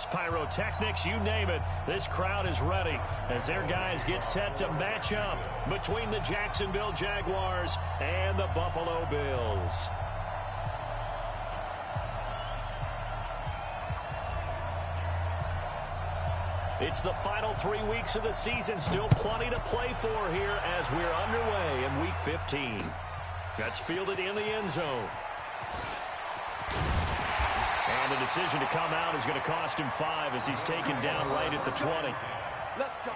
fireworks, pyrotechnics, you name it. This crowd is ready as their guys get set to match up between the Jacksonville Jaguars and the Buffalo Bills. It's the final 3 weeks of the season. Still plenty to play for here as we're underway in Week 15. That's fielded in the end zone. And the decision to come out is going to cost him 5 as he's taken down right at the 20. Let's go.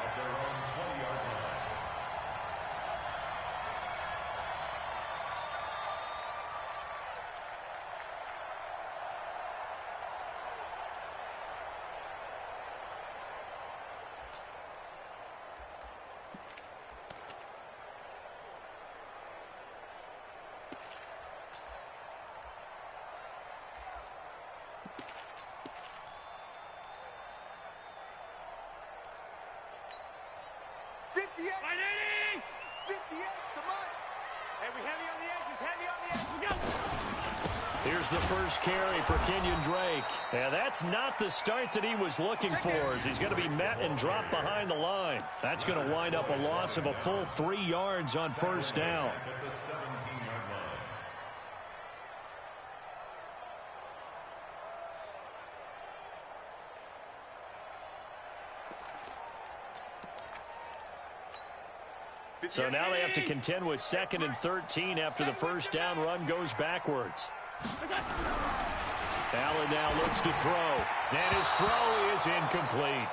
Here's the first carry for Kenyon Drake. And that's not the start that he was looking for, as he's going to be met and dropped behind the line. That's going to wind up a loss of a full 3 yards on first down. So now they have to contend with 2nd and 13 after the first down run goes backwards. Allen now looks to throw, and his throw is incomplete.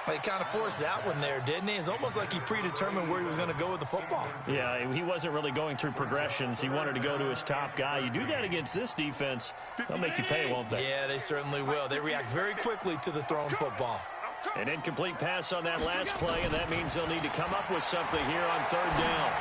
He kind of forced that one there, didn't he? It's almost like he predetermined where he was going to go with the football. Yeah, he wasn't really going through progressions. He wanted to go to his top guy. You do that against this defense, they'll make you pay, won't they? Yeah, they certainly will. They react very quickly to the thrown football. An incomplete pass on that last play, and that means they'll need to come up with something here on 3rd down.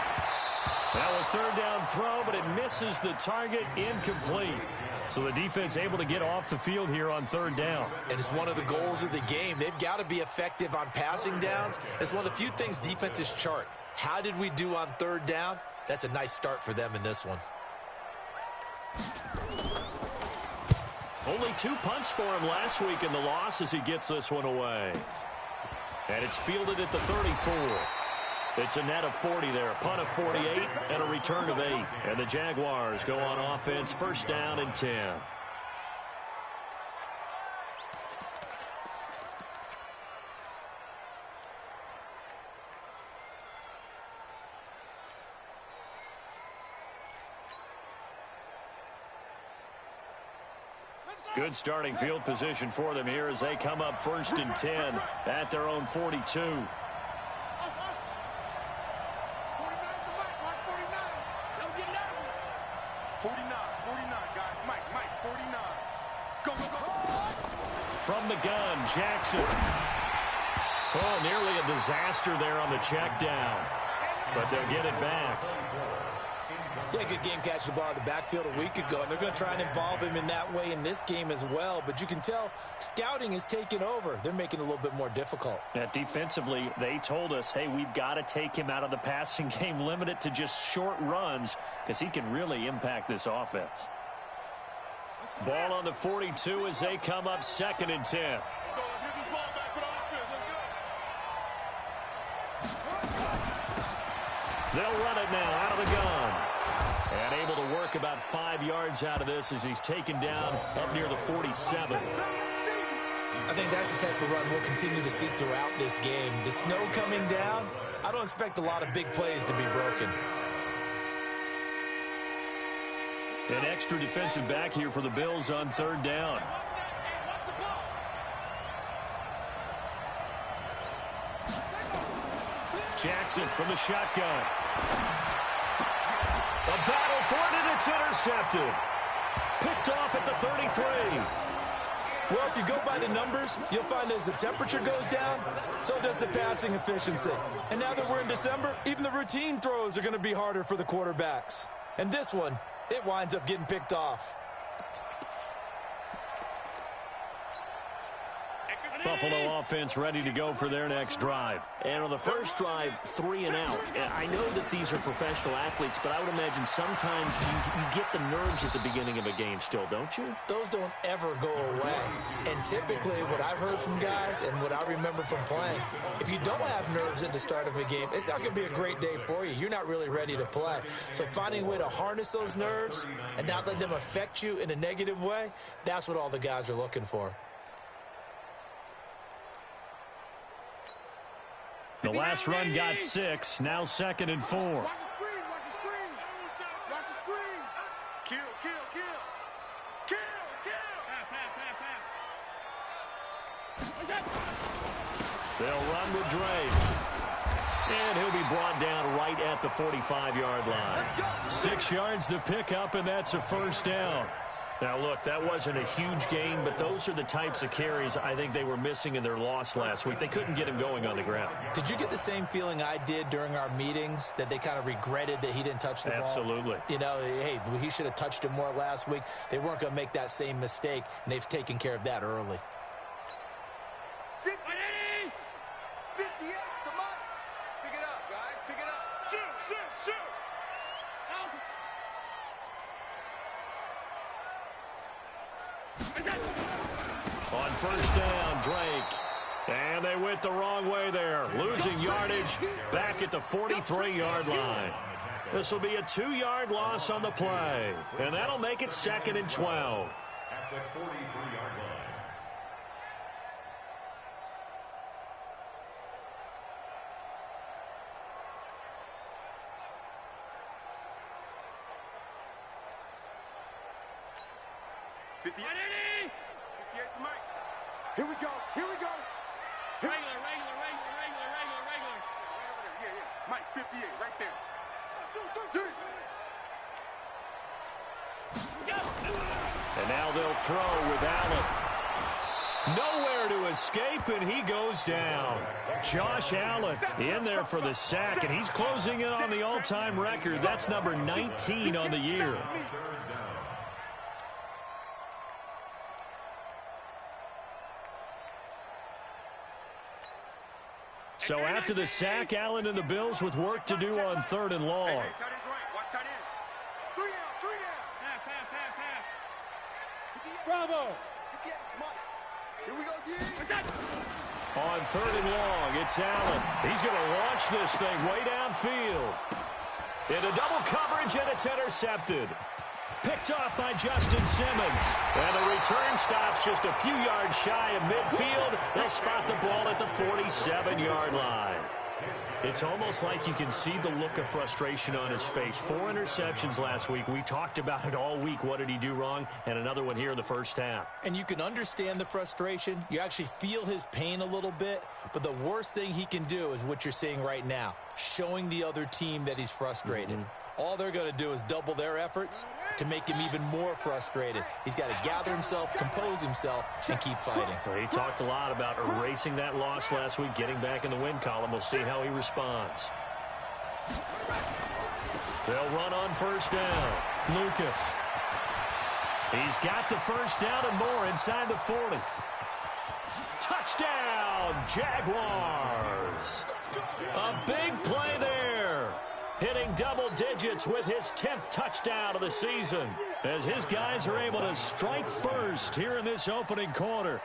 Now a 3rd down throw, but it misses the target, incomplete. So the defense able to get off the field here on 3rd down. And it's one of the goals of the game. They've got to be effective on passing downs. It's one of the few things defenses chart. How did we do on 3rd down? That's a nice start for them in this one. Only 2 punts for him last week in the loss as he gets this one away. And it's fielded at the 34. It's a net of 40 there, a punt of 48, and a return of 8. And the Jaguars go on offense, 1st down and 10. Good starting field position for them here as they come up 1st and 10 at their own 42. 49, guys. Mike, 49. Go. From the gun, Jackson. Oh, nearly a disaster there on the check down. But they'll get it back. Yeah, good game catching the ball in the backfield a week ago, and they're going to try and involve him in that way in this game as well. But you can tell scouting is taking over. They're making it a little bit more difficult. Yeah, defensively, they told us, hey, we've got to take him out of the passing game, limit it to just short runs, because he can really impact this offense. Ball on the 42 as they come up 2nd and 10. Let's get this ball back for the offense. Let's go. They'll run it now out of the gun. And able to work about 5 yards out of this as he's taken down up near the 47. I think that's the type of run we'll continue to see throughout this game. The snow coming down, I don't expect a lot of big plays to be broken. An extra defensive back here for the Bills on 3rd down. Jackson from the shotgun. A battle for it, and it's intercepted. Picked off at the 33. Well, if you go by the numbers, you'll find as the temperature goes down, so does the passing efficiency. And now that we're in December, even the routine throws are going to be harder for the quarterbacks. And this one, it winds up getting picked off. Buffalo offense ready to go for their next drive. And on the first drive, 3 and out. I know that these are professional athletes, but I would imagine sometimes you get the nerves at the beginning of a game still, don't you? Those don't ever go away. And typically what I've heard from guys and what I remember from playing, if you don't have nerves at the start of a game, it's not going to be a great day for you. You're not really ready to play. So finding a way to harness those nerves and not let them affect you in a negative way, that's what all the guys are looking for. The last run got 6, now 2nd and 4. Watch the screen, watch the screen. Watch the screen. Kill, kill, kill. Kill, kill. They'll run with Drake. And he'll be brought down right at the 45-yard line. 6 yards the pickup, and that's a first down. Now, look, that wasn't a huge gain, but those are the types of carries I think they were missing in their loss last week. They couldn't get him going on the ground. Did you get the same feeling I did during our meetings, that they kind of regretted that he didn't touch the ball? Absolutely. You know, hey, he should have touched it more last week. They weren't going to make that same mistake, and they've taken care of that early. 50. 58, come on. Pick it up, guys, pick it up. Shoot, shoot, shoot. On first down, Drake. And they went the wrong way there. Losing yardage back at the 43-yard line. This will be a 2-yard loss on the play. And that'll make it 2nd and 12. At the 43-yard line. Here we go. Here we go. Regular. Yeah. Mike, 58, right there. And now they'll throw with Allen. Nowhere to escape, and he goes down. Josh Allen in there for the sack, and he's closing in on the all-time record. That's number 19 on the year. So after the sack, Allen and the Bills with work to do on 3rd and long. Hey, tight end's right. Watch tight end. 3 down. Half. Bravo. Come on. Here we go, G. On 3rd and long, it's Allen. He's going to launch this thing way downfield. Into double coverage, and it's intercepted. Picked off by Justin Simmons. And the return stops just a few yards shy of midfield. They'll spot the ball at the 47-yard line. It's almost like you can see the look of frustration on his face. 4 interceptions last week. We talked about it all week. What did he do wrong? And another one here in the first half. And you can understand the frustration. You actually feel his pain a little bit. But the worst thing he can do is what you're seeing right now, showing the other team that he's frustrated. All they're going to do is double their efforts to make him even more frustrated. He's got to gather himself, compose himself, and keep fighting. Well, he talked a lot about erasing that loss last week, getting back in the win column. We'll see how he responds. They'll run on first down. Lucas. He's got the first down and more inside the 40. Touchdown, Jaguars. A big play there. Hitting double digits with his 10th touchdown of the season, as his guys are able to strike first here in this opening quarter.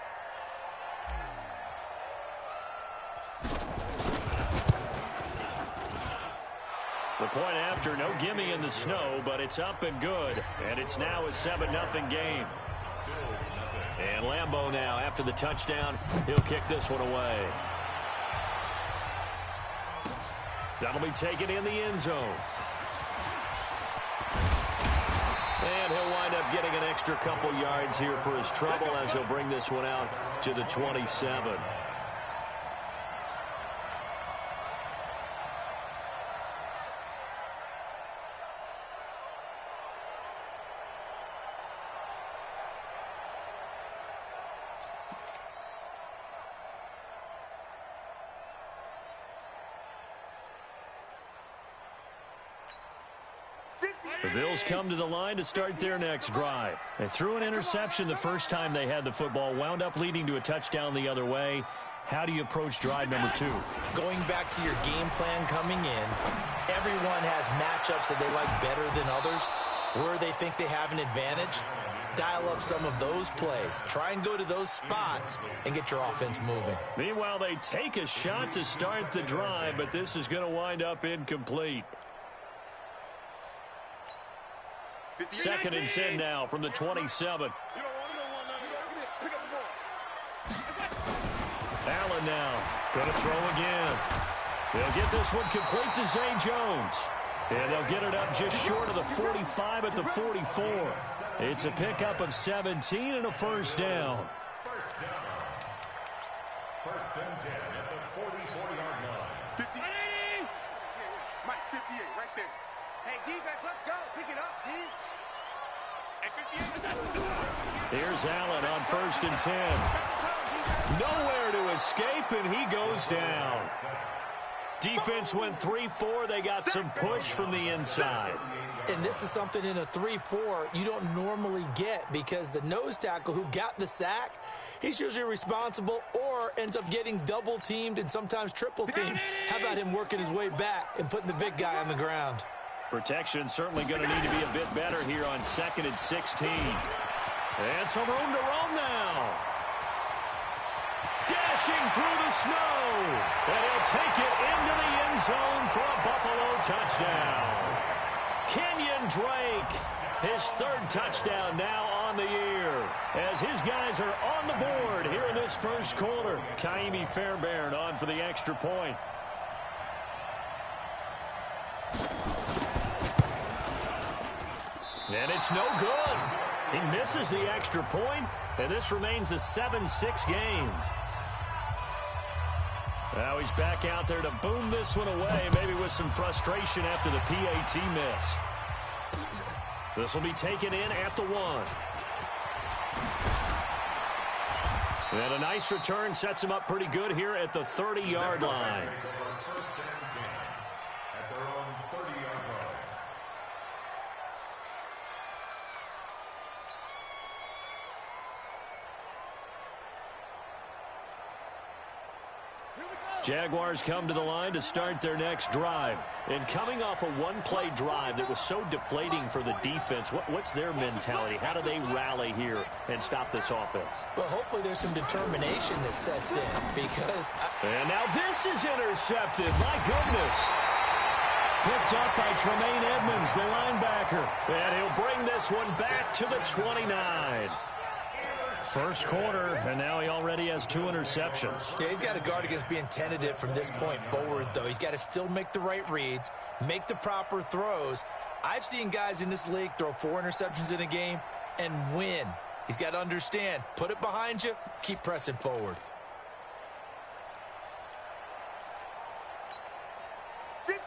The point after, no gimme in the snow, but it's up and good. And it's now a 7-0 game. And Lambeau now, after the touchdown, he'll kick this one away. That'll be taken in the end zone. And he'll wind up getting an extra couple yards here for his trouble as he'll bring this one out to the 27. The Bills come to the line to start their next drive. They threw an interception the first time they had the football, wound up leading to a touchdown the other way. How do you approach drive number 2? Going back to your game plan coming in, everyone has matchups that they like better than others, where they think they have an advantage. Dial up some of those plays. Try and go to those spots and get your offense moving. Meanwhile, they take a shot to start the drive, but this is going to wind up incomplete. 2nd and 10 now from the 27. Allen now going to throw again. They'll get this one complete to Zay Jones. And they'll get it up just short of the 45 at the 44. It's a pickup of 17 and a first down. First and 10 at the 44-yard line. 50. Mike, 58, right there. Hey, defense, let's go. Pick it up, D. Here's Allen on 1st and 10. Nowhere to escape, and he goes down. Defense went 3-4. They got some push from the inside. And this is something in a 3-4 you don't normally get, because the nose tackle who got the sack, he's usually responsible or ends up getting double teamed and sometimes triple teamed. How about him working his way back and putting the big guy on the ground? Protection certainly going to need to be a bit better here on 2nd and 16. And some room to roam now. Dashing through the snow. And he'll take it into the end zone for a Buffalo touchdown. Kenyon Drake, his 3rd touchdown now on the year, as his guys are on the board here in this first quarter. Kaimi Fairbairn on for the extra point. And it's no good. He misses the extra point, and this remains a 7-6 game. Now he's back out there to boom this one away, maybe with some frustration after the PAT miss. This will be taken in at the 1. And a nice return sets him up pretty good here at the 30-yard line. First and 10 at their own 30-yard line. Jaguars come to the line to start their next drive. And coming off a one-play drive that was so deflating for the defense, what's their mentality? How do they rally here and stop this offense? Well, hopefully there's some determination that sets in, because... And now this is intercepted. My goodness. Picked up by Tremaine Edmonds, the linebacker. And he'll bring this one back to the 29. First quarter, and now he already has 2 interceptions. Yeah, he's got to guard against being tentative from this point forward, though. He's got to still make the right reads, make the proper throws. I've seen guys in this league throw 4 interceptions in a game and win. He's got to understand, put it behind you, keep pressing forward. 50,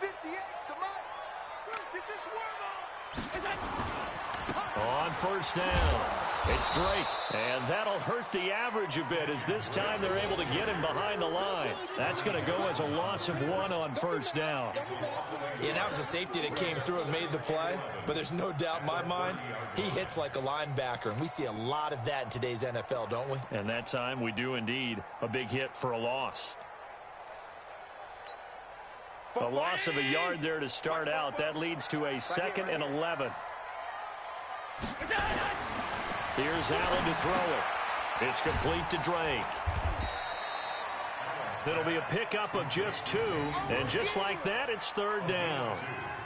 58, come on. Get your swerve on. On first down, it's Drake, and that'll hurt the average a bit, as this time they're able to get him behind the line. That's going to go as a loss of 1 on first down. Yeah, that was a safety that came through and made the play, but there's no doubt in my mind, he hits like a linebacker, and we see a lot of that in today's NFL, don't we? And that time we do indeed. A big hit for a loss. A loss of a yard there to start out. That leads to a 2nd and 11. Here's Allen to throw it. It's complete to Drake. It'll be a pickup of just 2, and just like that, it's 3rd down.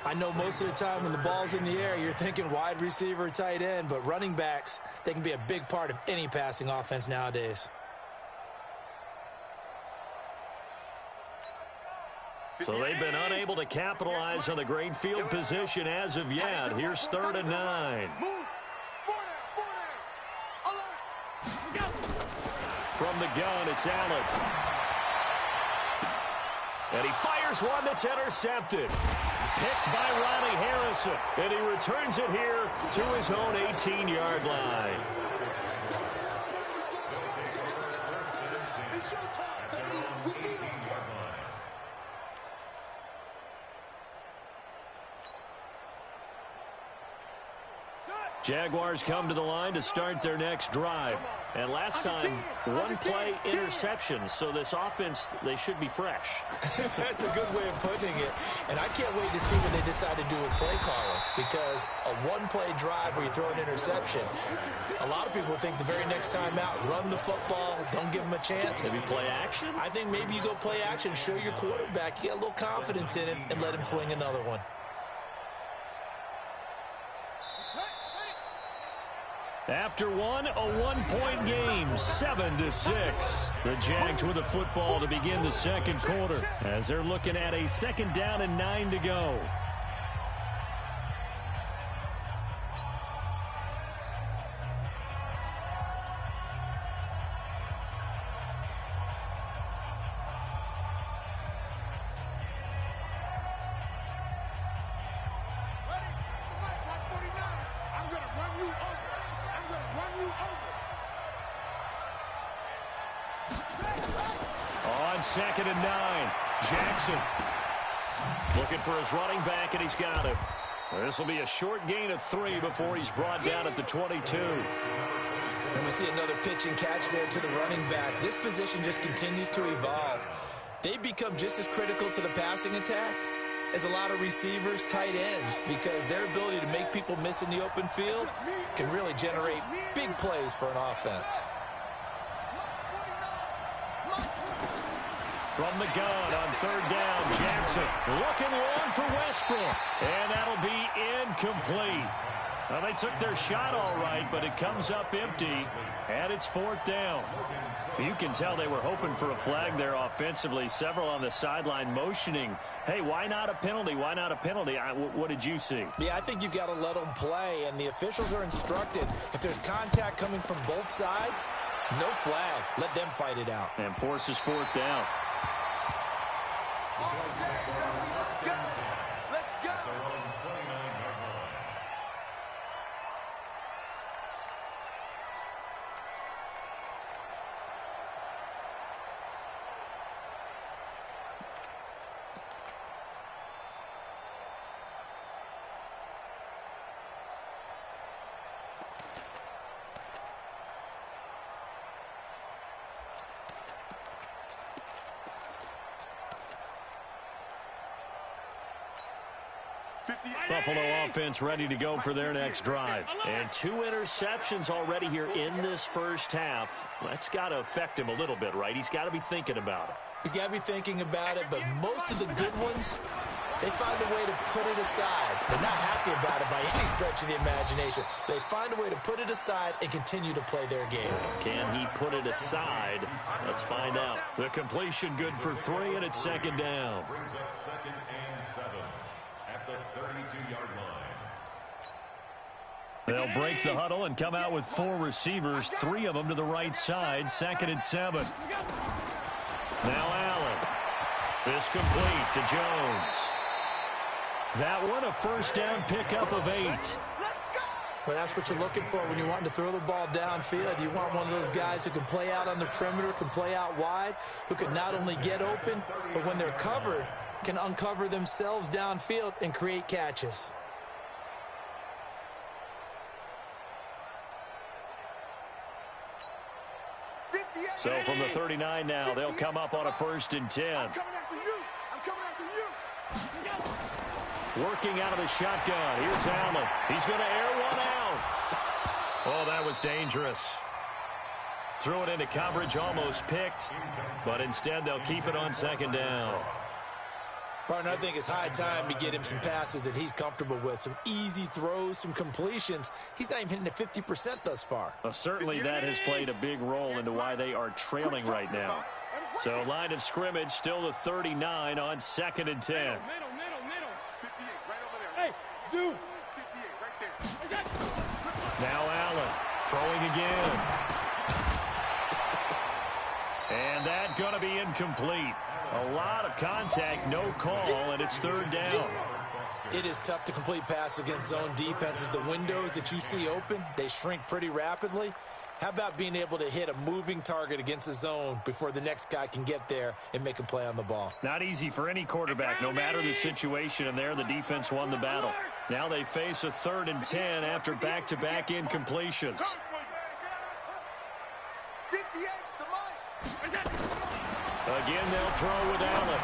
I know most of the time when the ball's in the air, you're thinking wide receiver, tight end, but running backs, they can be a big part of any passing offense nowadays. So they've been unable to capitalize on the great field position as of yet. Here's 3rd and 9. From the gun, it's Allen. And he fires one that's intercepted. Picked by Riley Harrison. And he returns it here to his own 18-yard line. Jaguars come to the line to start their next drive. And last time, one-play interceptions. So this offense, they should be fresh. That's a good way of putting it. And I can't wait to see what they decide to do with play calling. Because a one-play drive where you throw an interception, a lot of people think the very next time out, run the football, don't give them a chance. Maybe play action? I think maybe you go play action, show your quarterback, you get a little confidence in him, and let him fling another one. After one, a one-point game, 7-6. The Jags with the football to begin the second quarter as they're looking at a 2nd down and 9 to go. On 2nd and 9, Jackson looking for his running back, and he's got it. This will be a short gain of 3 before he's brought down at the 22. And we see another pitch and catch there to the running back. This position just continues to evolve. They become just as critical to the passing attack as a lot of receivers, tight ends, because their ability to make people miss in the open field can really generate big plays for an offense. From the gun on 3rd down, Jackson looking long for Westbrook, and that'll be incomplete. Well, they took their shot all right, but it comes up empty, and it's 4th down. You can tell they were hoping for a flag there offensively. Several on the sideline motioning, hey, why not a penalty? Why not a penalty? What did you see? Yeah, I think you've got to let them play, and the officials are instructed. If there's contact coming from both sides, no flag. Let them fight it out. And forces 4th down. Buffalo offense ready to go for their next drive. And 2 interceptions already here in this first half. That's got to affect him a little bit, right? He's got to be thinking about it. He's got to be thinking about it, but most of the good ones, they find a way to put it aside. They're not happy about it by any stretch of the imagination. They find a way to put it aside and continue to play their game. Can he put it aside? Let's find out. The completion good for 3, and it's 2nd down. Brings up 2nd and 7 at the 32-yard line. They'll break the huddle and come out with 4 receivers, 3 of them to the right side, 2nd and 7. Now Allen. This complete to Jones. That one a 1st down pickup of 8. Well, that's what you're looking for when you want to throw the ball downfield. You want one of those guys who can play out on the perimeter, can play out wide, who can not only get open, but when they're covered, can uncover themselves downfield and create catches. So from the 39 now, they'll come up on a 1st and 10. I'm coming after you. I'm coming after you. Working out of the shotgun. Here's Allen. He's going to air one out. Oh, that was dangerous. Threw it into coverage, almost picked. But instead, they'll keep it on 2nd down. Partner, I think it's high time to get him some passes that he's comfortable with. Some easy throws, some completions. He's not even hitting the 50% thus far. Well, certainly that has played a big role into why they are trailing right now. So line of scrimmage still the 39 on 2nd and 10. Middle. 58 right over there. Hey, Zoo. 58 right there. Now Allen throwing again. And that going to be incomplete. A lot of contact, no call, and it's 3rd down. It is tough to complete passes against zone defenses. The windows that you see open, they shrink pretty rapidly. How about being able to hit a moving target against a zone before the next guy can get there and make a play on the ball? Not easy for any quarterback, no matter the situation, and there the defense won the battle. Now they face a 3rd and 10 after back-to-back incompletions. 58's the money. Again, they'll throw with Allen.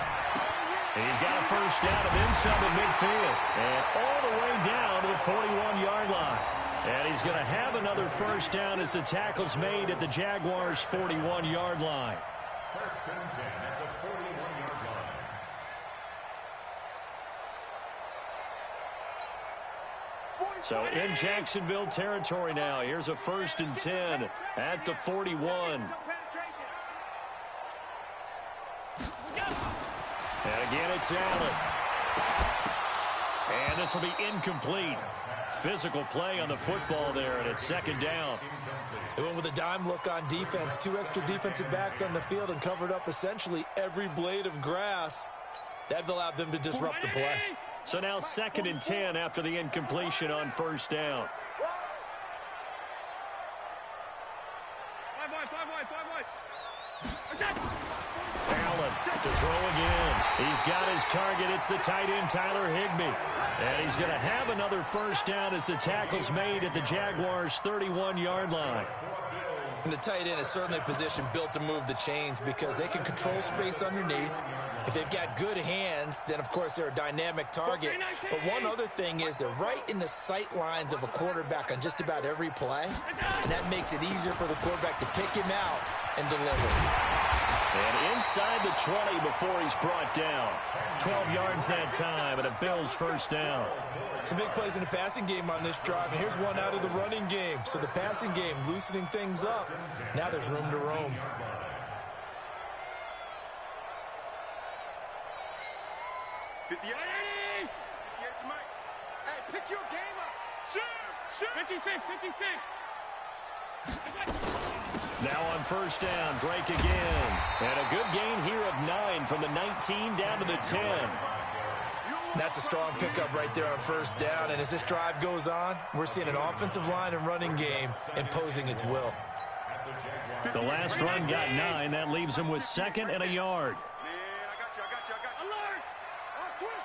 He's got a first down and then some at midfield. And all the way down to the 41-yard line. And he's going to have another first down as the tackle's made at the Jaguars' 41-yard line. First and 10 at the 41-yard line. So in Jacksonville territory now. Here's a 1st and 10 at the 41. And again, it's Allen. And this will be incomplete. Physical play on the football there, and it's 2nd down. They went with a dime look on defense. 2 extra defensive backs on the field and covered up essentially every blade of grass. That allowed them to disrupt the play. So now 2nd and 10 after the incompletion on 1st down. Allen to throw again. He's got his target. It's the tight end, Tyler Higbee. And he's going to have another first down as the tackle's made at the Jaguars' 31-yard line. And the tight end is certainly a position built to move the chains because they can control space underneath. If they've got good hands, then, of course, they're a dynamic target. But one other thing is they're right in the sight lines of a quarterback on just about every play. And that makes it easier for the quarterback to pick him out and deliver. And inside the 20 before he's brought down. 12 yards that time and a Bills first down. Some big plays in the passing game on this drive, and here's one out of the running game. So the passing game loosening things up. Now there's room to roam. Hey, pick your game up. Shoot! 56, 56. Now on first down, Drake again. And a good gain here of 9 from the 19 down to the 10. That's a strong pickup right there on first down. And as this drive goes on, we're seeing an offensive line and running game imposing its will. The last run got 9. That leaves him with 2nd and a yard. Man, I got you. Alert! Twist.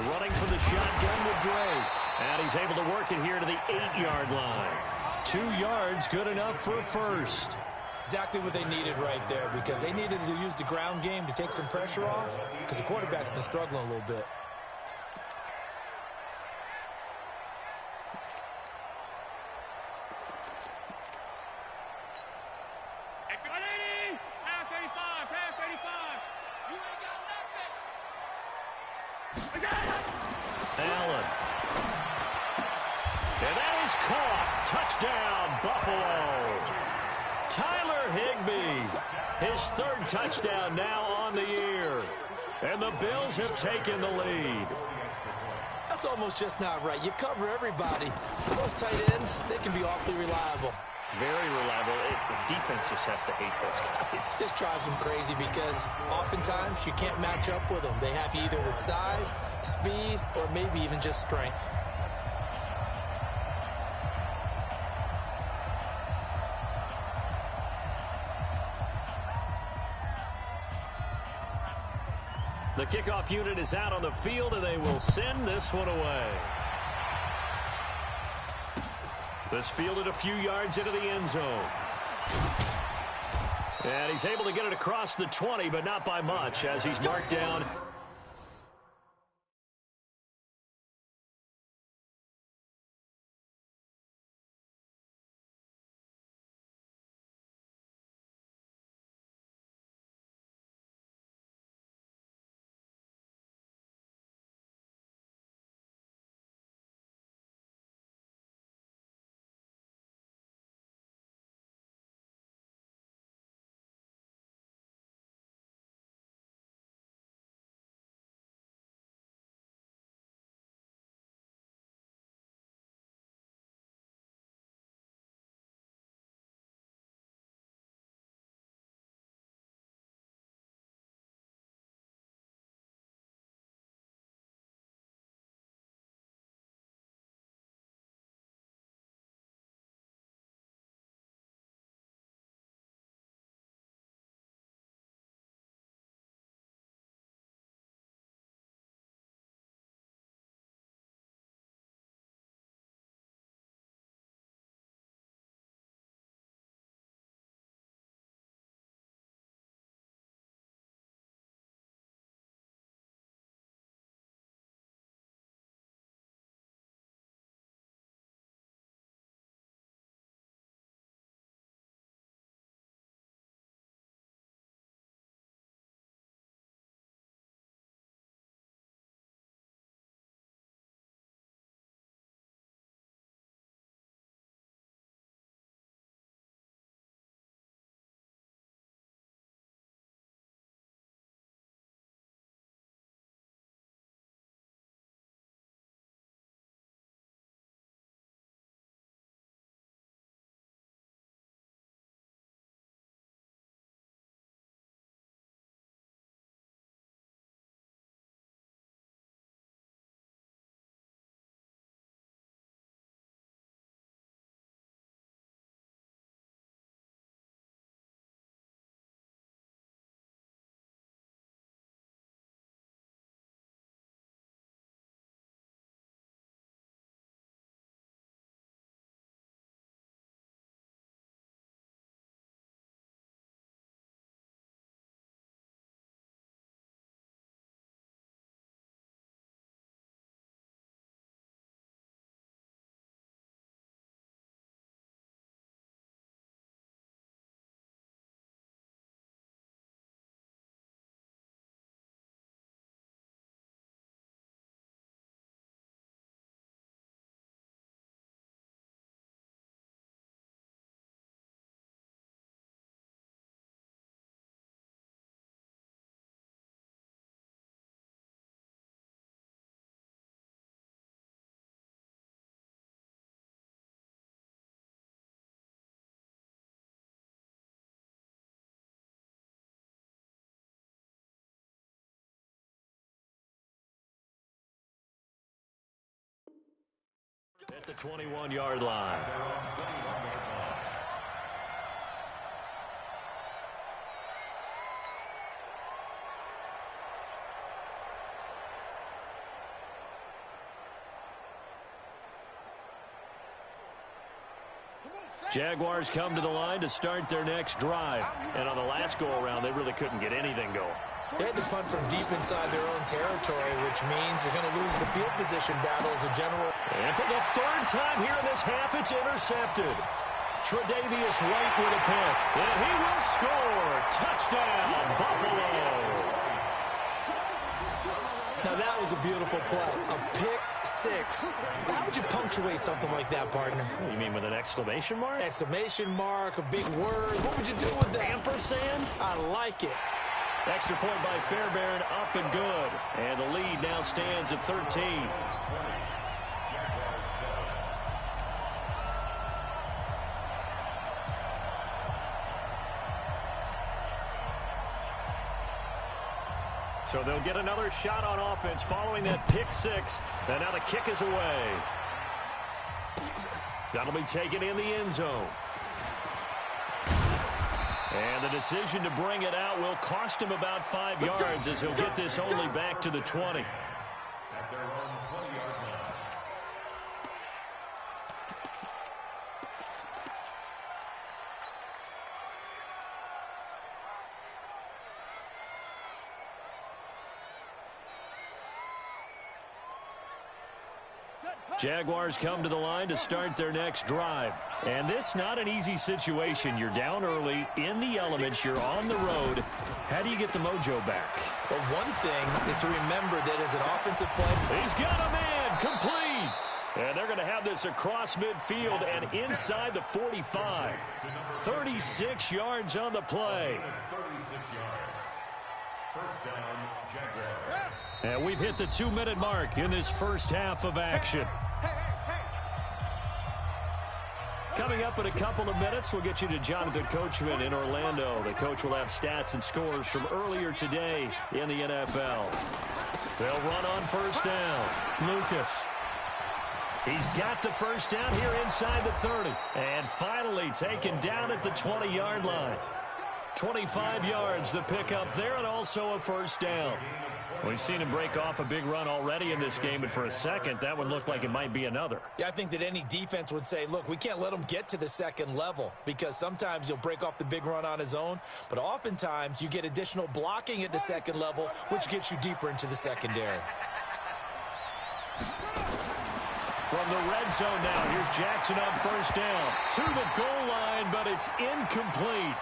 Running for the shotgun with Drake. And he's able to work it here to the 8-yard line. 2 yards, good enough for a first. Exactly what they needed right there because they needed to use the ground game to take some pressure off because the quarterback's been struggling a little bit. Pass 35. You ain't got nothing. Allen. And that is caught. Touchdown, Buffalo. Tyler Higbee, his 3rd touchdown now on the year. And the Bills have taken the lead. That's almost just not right. You cover everybody. Those tight ends, they can be awfully reliable. Very reliable. The defense just has to hate those guys. Just drives them crazy because oftentimes you can't match up with them. They have you either with size, speed, or maybe even just strength. The kickoff unit is out on the field, and they will send this one away. This fielded a few yards into the end zone. And he's able to get it across the 20, but not by much as he's marked down at the 21-yard line. Jaguars come to the line to start their next drive. And on the last go-around, they really couldn't get anything going. They had to punt from deep inside their own territory, which means they're going to lose the field position battle as a general. And for the third time here in this half, it's intercepted. Tre'Davious White with a pick. And he will score. Touchdown, Buffalo. Now, that was a beautiful play. A pick six. How would you punctuate something like that, partner? You mean with an exclamation mark? Exclamation mark, a big word. What would you do with that? Ampersand? I like it. Extra point by Fairbairn, up and good. And the lead now stands at 13. So they'll get another shot on offense following that pick six. And now the kick is away. That'll be taken in the end zone. And the decision to bring it out will cost him about 5 yards as he'll get this only back to the 20. At their own 20-yard line. Jaguars come to the line to start their next drive. And this not an easy situation. You're down early, in the elements, you're on the road. How do you get the mojo back? Well, one thing is to remember that as an offensive play, He's got a man, complete. And they're going to have this across midfield and inside the 45. 36 yards on the play. 36 yards. First down, Jaguars. And we've hit the 2-minute mark in this first half of action. Coming up in a couple of minutes, we'll get you to Jonathan Coachman in Orlando. The coach will have stats and scores from earlier today in the NFL. They'll run on first down. Lucas. He's got the first down here inside the 30. And finally taken down at the 20-yard line. 25 yards the pickup there, and also a first down. We've seen him break off a big run already in this game, but for a second, that one looked like it might be another. Yeah, I think that any defense would say, look, we can't let him get to the second level because sometimes he'll break off the big run on his own, but oftentimes you get additional blocking at the second level, which gets you deeper into the secondary. From the red zone now, here's Jackson on first down. To the goal line, but it's incomplete.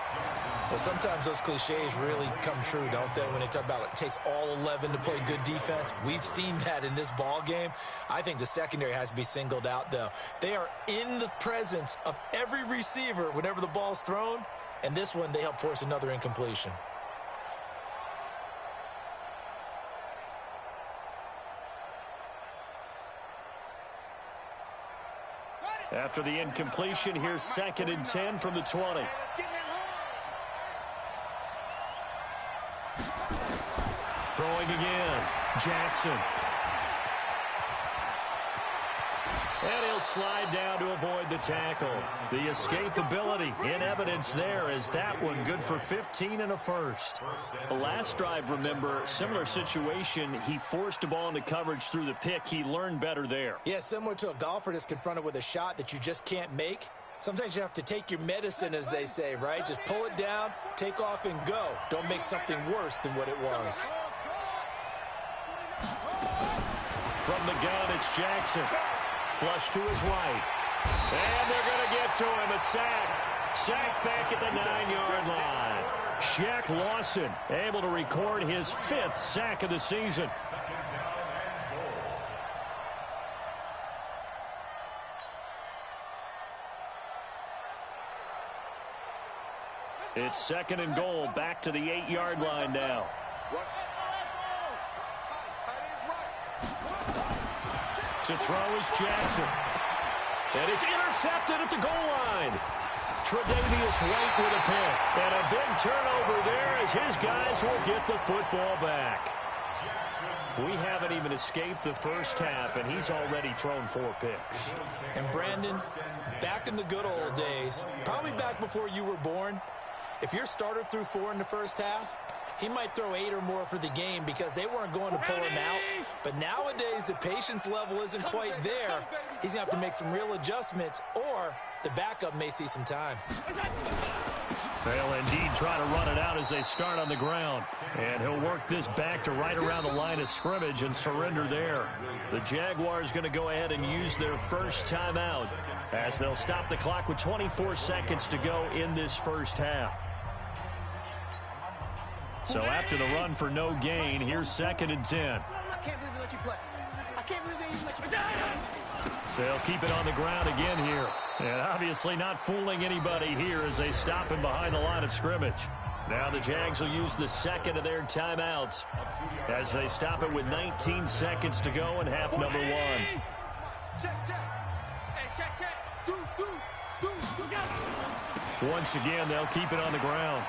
Well, sometimes those cliches really come true, don't they, when they talk about it takes all 11 to play good defense. We've seen that in this ball game. I think the secondary has to be singled out, though. They are in the presence of every receiver whenever the ball's thrown, and this one, they help force another incompletion. After the incompletion, here's 2nd and 10 from the 20. Throwing again, Jackson. And he'll slide down to avoid the tackle. The escapability in evidence there as that one good for 15 and a first. The last drive, remember, similar situation. He forced a ball into coverage through the pick. He learned better there. Yeah, similar to a golfer that's confronted with a shot that you just can't make. Sometimes you have to take your medicine, as they say, right? Just pull it down, take off, and go. Don't make something worse than what it was. From the gun, it's Jackson. Flush to his right. And they're going to get to him. A sack. Sack back at the 9-yard line. Shaq Lawson able to record his 5th sack of the season. It's 2nd and goal, back to the 8-yard line now. To throw is Jackson. And it's intercepted at the goal line. Tre'Davious White with a pick. And a big turnover there as his guys will get the football back. We haven't even escaped the first half, and he's already thrown 4 picks. And Brandon, back in the good old days, probably back before you were born, if your starter threw 4 in the first half, he might throw 8 or more for the game because they weren't going to pull him out. But nowadays, the patience level isn't quite there. He's going to have to make some real adjustments, or the backup may see some time. They'll indeed try to run it out as they start on the ground. And he'll work this back to right around the line of scrimmage and surrender there. The Jaguars going to go ahead and use their first timeout as they'll stop the clock with 24 seconds to go in this first half. So after the run for no gain, here's 2nd and 10. I can't believe they let you play. I can't believe they even let you play. They'll keep it on the ground again here. And obviously not fooling anybody here as they stop him behind the line of scrimmage. Now the Jags will use the 2nd of their timeouts as they stop it with 19 seconds to go in half number 1. Check, check. Hey, check, check. Once again, they'll keep it on the ground.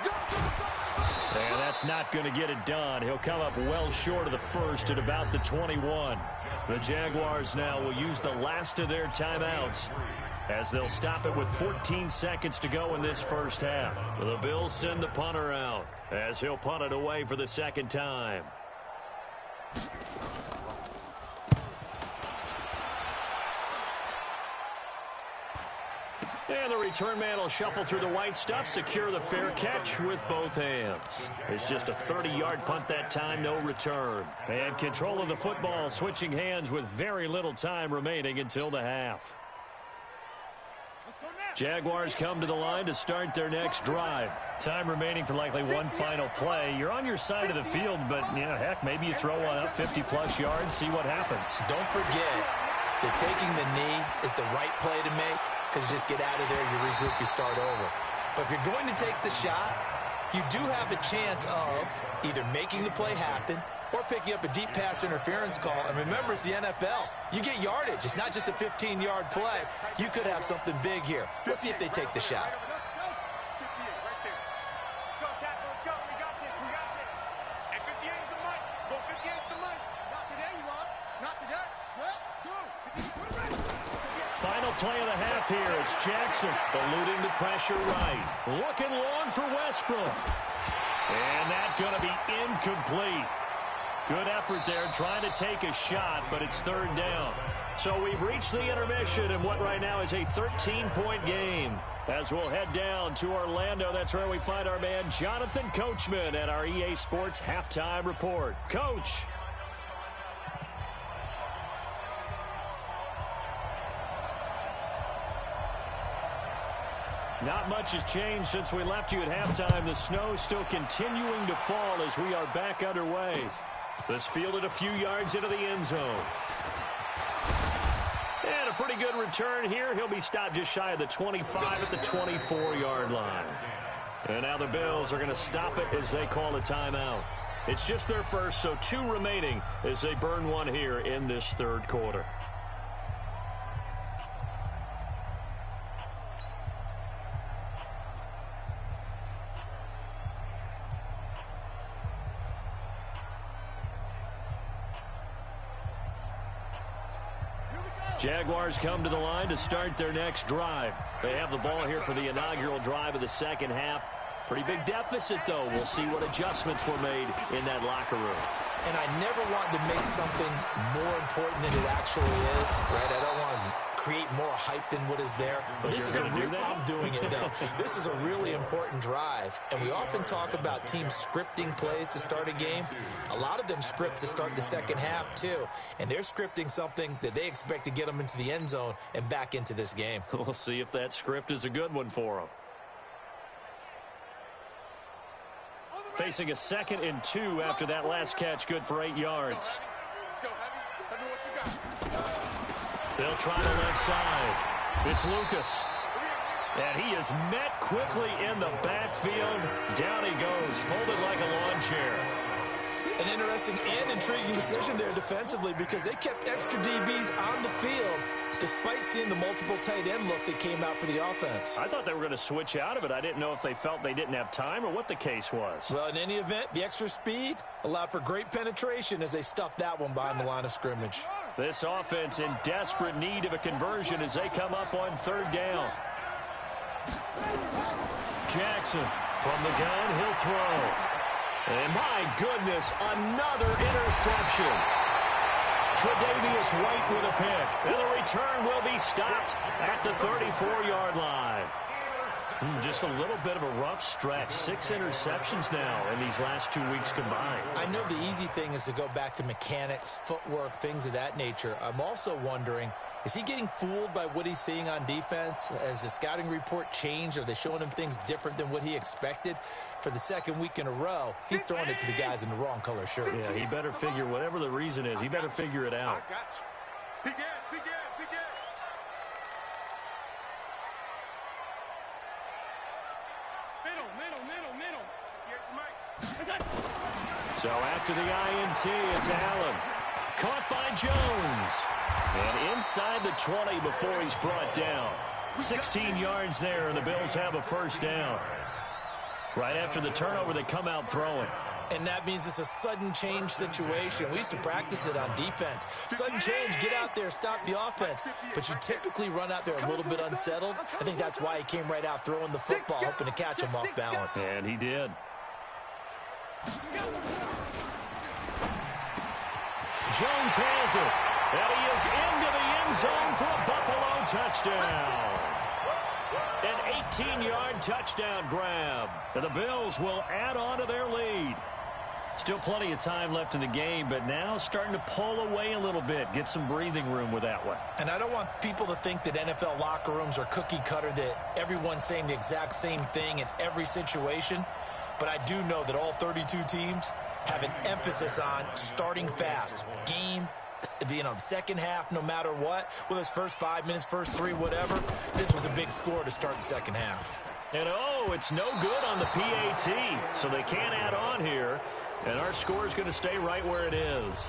And that's not going to get it done. He'll come up well short of the first at about the 21. The Jaguars now will use the last of their timeouts as they'll stop it with 14 seconds to go in this first half. The Bills send the punter out as he'll punt it away for the 2nd time. And the return man will shuffle through the white stuff, secure the fair catch with both hands. It's just a 30-yard punt that time, no return. And control of the football, switching hands with very little time remaining until the half. Jaguars come to the line to start their next drive. Time remaining for likely one final play. You're on your side of the field, but, heck, maybe you throw one up 50-plus yards, see what happens. Don't forget that taking the knee is the right play to make, because you just get out of there, you regroup, you start over. But if you're going to take the shot, you do have a chance of either making the play happen or picking up a deep pass interference call. And remember, it's the NFL. You get yardage. It's not just a 15-yard play. You could have something big here. Let's see if they take the shot. Final play of the half here. It's Jackson eluding the pressure right. Looking long for Westbrook. And that's going to be incomplete. Good effort there trying to take a shot, but it's 3rd down. So we've reached the intermission in what right now is a 13-point game. As we'll head down to Orlando, that's where we find our man Jonathan Coachman at our EA Sports Halftime Report. Coach. Not much has changed since we left you at halftime. The snow still continuing to fall as we are back underway. This fielded a few yards into the end zone. And a pretty good return here. He'll be stopped just shy of the 25 at the 24-yard line. And now the Bills are going to stop it as they call a timeout. It's just their first, so 2 remaining as they burn one here in this 3rd quarter. Jaguars come to the line to start their next drive. They have the ball here for the inaugural drive of the 2nd half. Pretty big deficit, though. We'll see what adjustments were made in that locker room. And I never want to make something more important than it actually is, right? I don't want to create more hype than what is there. But this is I'm doing it, though. This is a really important drive. And we often talk about teams scripting plays to start a game. A lot of them script to start the 2nd half, too. And they're scripting something that they expect to get them into the end zone and back into this game. We'll see if that script is a good one for them. Facing a 2nd and 2 after that last catch, good for 8 yards. They'll try the left side. It's Lucas. And he is met quickly in the backfield. Down he goes, folded like a lawn chair. An interesting and intriguing decision there defensively because they kept extra DBs on the field despite seeing the multiple tight end look that came out for the offense. I thought they were going to switch out of it. I didn't know if they felt they didn't have time or what the case was. Well, in any event, the extra speed allowed for great penetration as they stuffed that one behind the line of scrimmage. This offense in desperate need of a conversion as they come up on third down. Jackson from the gun, he'll throw. And my goodness, another interception. Tre'Davious White with a pick. And the return will be stopped at the 34-yard line. Just a little bit of a rough stretch. 6 interceptions now in these last 2 weeks combined. I know the easy thing is to go back to mechanics, footwork, things of that nature. I'm also wondering, is he getting fooled by what he's seeing on defense? Has the scouting report changed? Are they showing him things different than what he expected? For the second week in a row, he's throwing it to the guys in the wrong color shirt. Yeah, he better figure, whatever the reason is, he better figure it out. I got you. Begin. Middle. Here's Mike. So after the INT, it's Allen. Caught by Jones. And inside the 20 before he's brought down. 16 yards there, and the Bills have a first down. Right after the turnover, they come out throwing. And that means it's a sudden change situation. We used to practice it on defense. Sudden change, get out there, stop the offense. But you typically run out there a little bit unsettled. I think that's why he came right out throwing the football, hoping to catch him off balance. And he did. Jones has it. And he is into the end zone for a Buffalo touchdown. An 18-yard touchdown grab. And the Bills will add on to their lead. Still plenty of time left in the game, but now starting to pull away a little bit. Get some breathing room with that one. And I don't want people to think that NFL locker rooms are cookie cutter, that everyone's saying the exact same thing in every situation. But I do know that all 32 teams have an emphasis on starting fast. Game, the second half, no matter what, whether it's first 5 minutes, first 3, whatever, this was a big score to start the second half. And it's no good on the PAT, so they can't add on here. And our score is going to stay right where it is.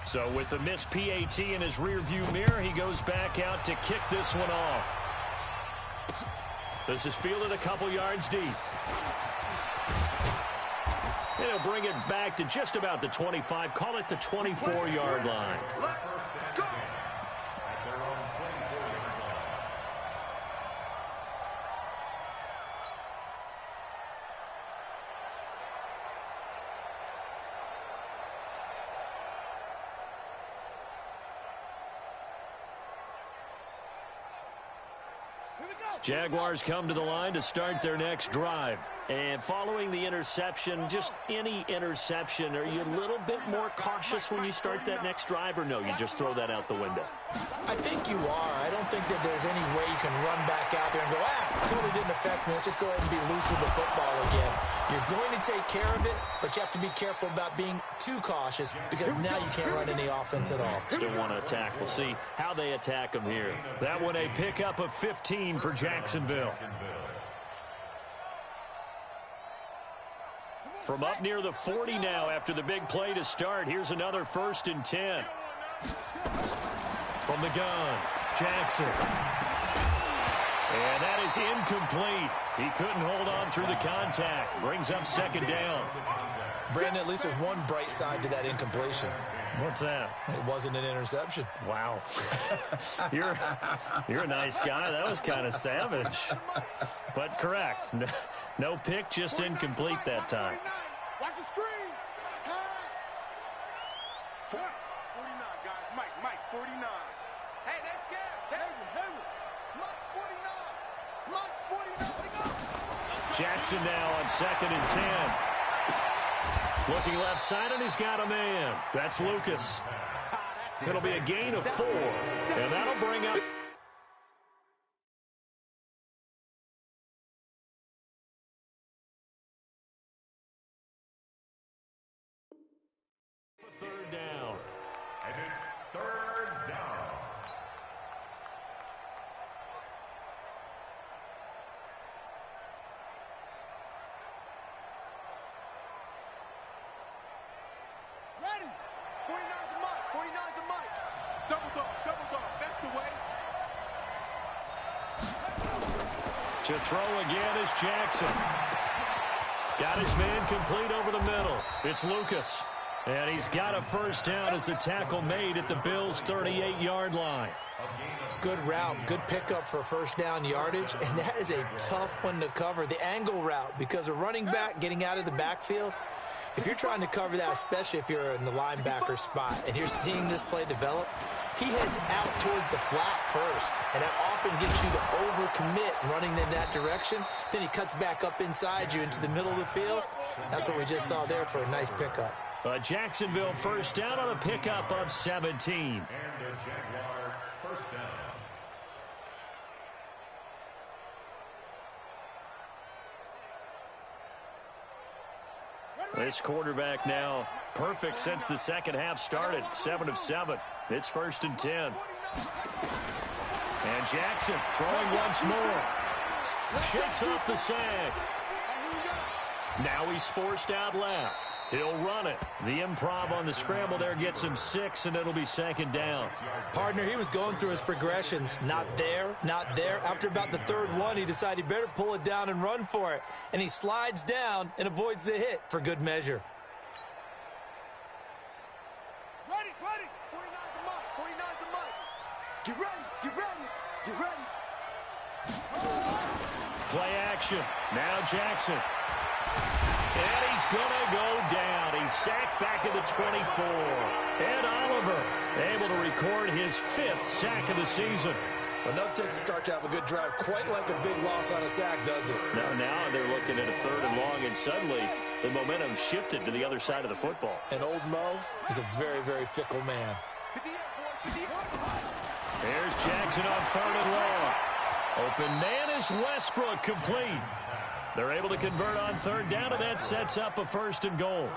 So with the missed PAT in his rearview mirror, he goes back out to kick this one off. This is fielded a couple yards deep. And he'll bring it back to just about the 25, call it the 24-yard line. Let's go. Jaguars come to the line to start their next drive. And following the interception, just any interception, are you a little bit more cautious when you start that next drive, or no, you just throw that out the window? I think you are. I don't think that there's any way you can run back out there and go, totally didn't affect me. Let's just go ahead and be loose with the football again. You're going to take care of it, but you have to be careful about being too cautious because now you can't run any offense at all. Still want to attack. We'll see how they attack them here. That one a pickup of 15 for Jacksonville. From up near the 40 now after the big play to start. Here's another 1st and 10. From the gun, Jackson. And that is incomplete. He couldn't hold on through the contact. Brings up 2nd down. Brandon, at least there's one bright side to that incompletion. What's that? It wasn't an interception. Wow. You're a nice guy. That was kind of savage. But correct. No pick, just incomplete that time. Watch the screen. Pass. 49, guys. Mike, 49. Hey, they're scared. Mike's 49. Mike's 49. Go. Jackson now on 2nd and 10. Looking left side, and he's got a man. That's Lucas. It'll be a gain of 4, and that'll bring up a 3rd down. And it's 3rd down. 49's the mic. Double dog. That's the way. To throw again is Jackson. Got his man complete over the middle. It's Lucas. And he's got a first down as the tackle made at the Bills' 38-yard line. Good route, good pickup for first down yardage, and that is a tough one to cover, the angle route, because a running back getting out of the backfield, if you're trying to cover that, especially if you're in the linebacker spot and you're seeing this play develop, he heads out towards the flat first, and that often gets you to overcommit running in that direction. Then he cuts back up inside you into the middle of the field. That's what we just saw there for a nice pickup. A Jacksonville first down on a pickup of 17. And a Jaguar first down. This quarterback now perfect since the second half started. 7 of 7. It's 1st and 10. And Jackson throwing once more. Shakes off the sag. Now he's forced out left. He'll run it. The improv on the scramble there gets him 6, and it'll be 2nd down. Partner, he was going through his progressions. Not there, not there. After about the 3rd one, he decided he better pull it down and run for it. And he slides down and avoids the hit for good measure. Ready. 49's the mic. Get ready. Play action. Now Jackson. And he's going to go down. He's sacked back at the 24. Ed Oliver able to record his 5th sack of the season. Enough to start to have a good drive, quite like a big loss on a sack, does it? Now they're looking at a 3rd and long, and suddenly the momentum shifted to the other side of the football. And old Mo is a very, very fickle man. There's Jackson on 3rd and long. Open man is Westbrook, complete. They're able to convert on 3rd down, and that sets up a 1st and goal.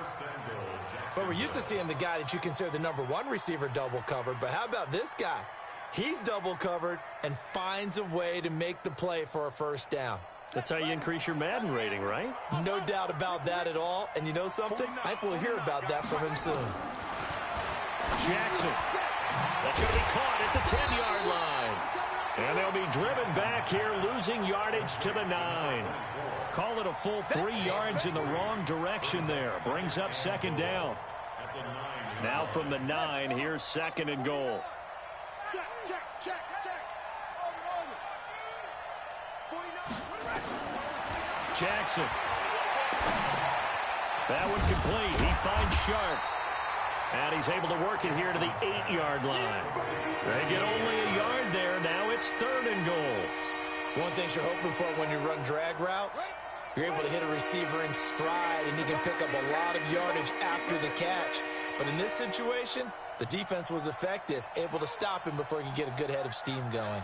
But we're used to seeing the guy that you consider the #1 receiver double covered. But how about this guy? He's double covered and finds a way to make the play for a 1st down. That's how you increase your Madden rating, right? No doubt about that at all. And you know something? I think we'll hear about that from him soon. Jackson. That's going to be caught at the 10-yard line. And they'll be driven back here, losing yardage to the 9. Call it a full 3 yards in the wrong direction there. Brings up 2nd down. Now from the 9, here's 2nd and goal. Check. Jackson. That one complete. He finds Sharp. And he's able to work it here to the 8-yard line. They get only a yard there. Now it's 3rd and goal. One thing you're hoping for when you run drag routes, you're able to hit a receiver in stride, and he can pick up a lot of yardage after the catch. But in this situation, the defense was effective, able to stop him before he could get a good head of steam going.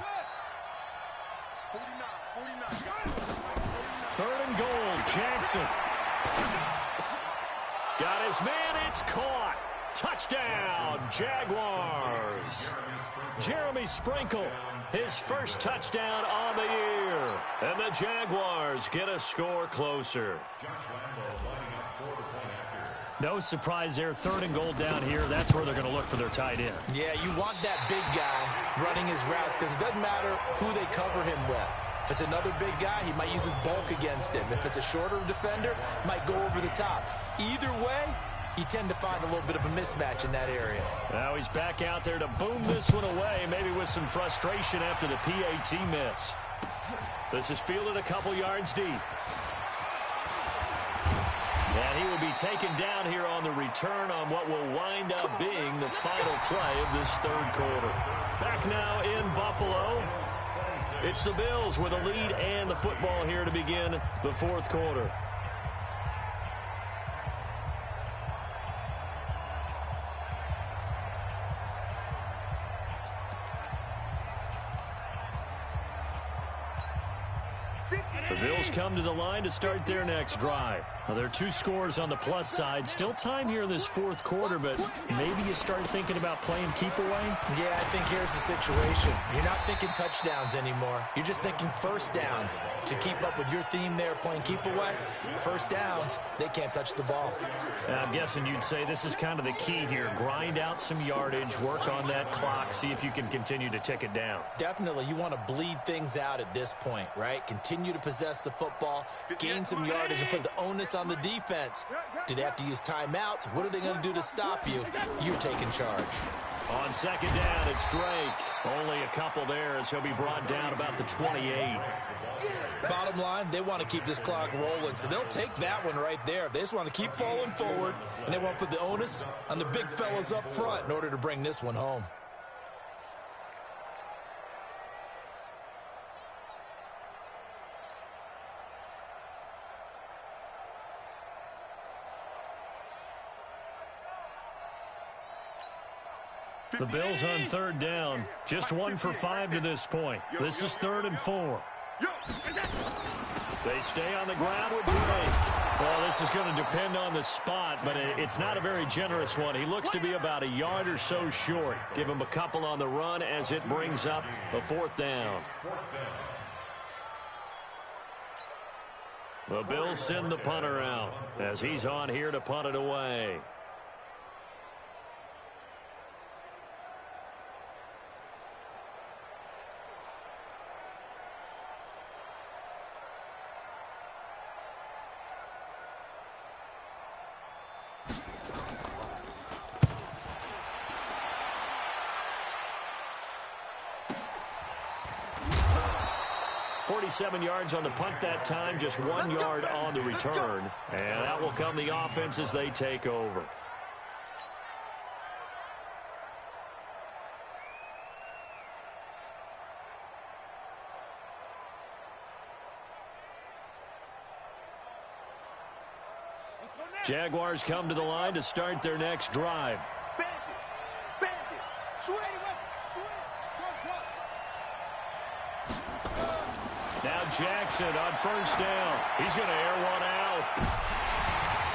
3rd and goal, Jackson. Got his man, it's caught. Touchdown, Jaguars. Jeremy Sprinkle, his 1st touchdown on the year. And the Jaguars get a score closer. No surprise there, 3rd and goal down here. That's where they're going to look for their tight end. Yeah, you want that big guy running his routes because it doesn't matter who they cover him with. If it's another big guy, he might use his bulk against him. If it's a shorter defender, might go over the top. Either way, you tend to find a little bit of a mismatch in that area. Now he's back out there to boom this one away, maybe with some frustration after the PAT miss. This is fielded a couple yards deep. And he will be taken down here on the return on what will wind up being the final play of this 3rd quarter. Back now in Buffalo. It's the Bills with a lead and the football here to begin the 4th quarter. The Bills come to the line to start their next drive. Well, there are two scores on the plus side. Still time here in this fourth quarter, but maybe you start thinking about playing keep away? Yeah, I think here's the situation. You're not thinking touchdowns anymore. You're just thinking first downs. To keep up with your theme there, playing keep away, first downs, they can't touch the ball. I'm guessing you'd say this is kind of the key here. Grind out some yardage, work on that clock, see if you can continue to tick it down. Definitely, you want to bleed things out at this point, right? Continue to possess the football, gain some yardage, and put the onus on the defense. Do they have to use timeouts? What are they going to do to stop you? You're taking charge. On second down, it's Drake. Only a couple there as he'll be brought down about the 28. Bottom line, they want to keep this clock rolling, so they'll take that one right there. They just want to keep falling forward, and they want to put the onus on the big fellas up front in order to bring this one home. The Bills on third down. Just 1 for 5 to this point. This is 3rd and 4. They stay on the ground with Drake. Well, this is going to depend on the spot, but it's not a very generous one. He looks to be about a yard or so short. Give him a couple on the run as it brings up a 4th down. The Bills send the punter out as he's on here to punt it away. .47 yards on the punt that time, just 1 yard on the return. And that will come the offense as they take over. Jaguars come to the line to start their next drive. Now Jackson on first down. He's going to air one out.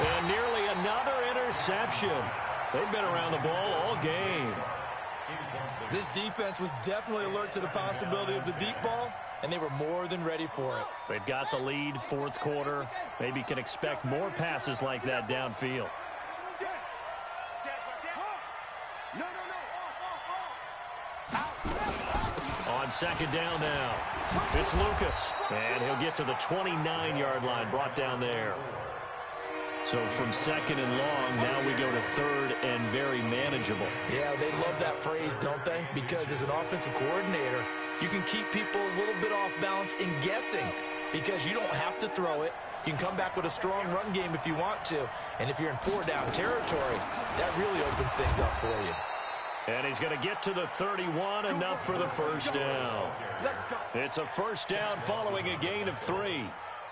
And nearly another interception. They've been around the ball all game. This defense was definitely alert to the possibility of the deep ball, and they were more than ready for it. They've got the lead, fourth quarter. Maybe can expect more passes like that downfield. On second down now, it's Lucas, and he'll get to the 29-yard line, brought down there. So from second and long, now we go to third and very manageable. Yeah, they love that phrase, don't they? Because as an offensive coordinator, you can keep people a little bit off balance in guessing because you don't have to throw it. You can come back with a strong run game if you want to. And if you're in 4-down territory, that really opens things up for you. And he's going to get to the 31, enough for the first down. It's a first down following a gain of 3.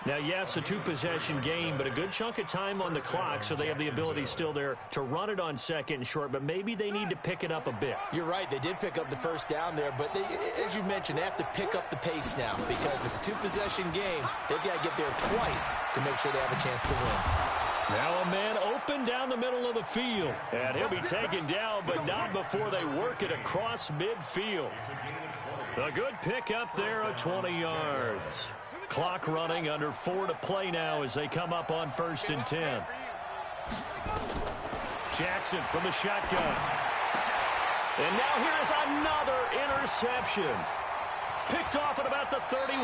Now, yes, a 2-possession game, but a good chunk of time on the clock, so they have the ability still there to run it on second and short, but maybe they need to pick it up a bit. You're right. They did pick up the first down there, but as you mentioned, they have to pick up the pace now because it's a 2-possession game. They've got to get there twice to make sure they have a chance to win. Now a man open down the middle of the field, and he'll be taken down, but not before they work it across midfield. A good pick up there of 20 yards. Clock running, under 4 to play now as they come up on 1st and 10. Jackson from the shotgun. And now here's another interception. Picked off at about the 31.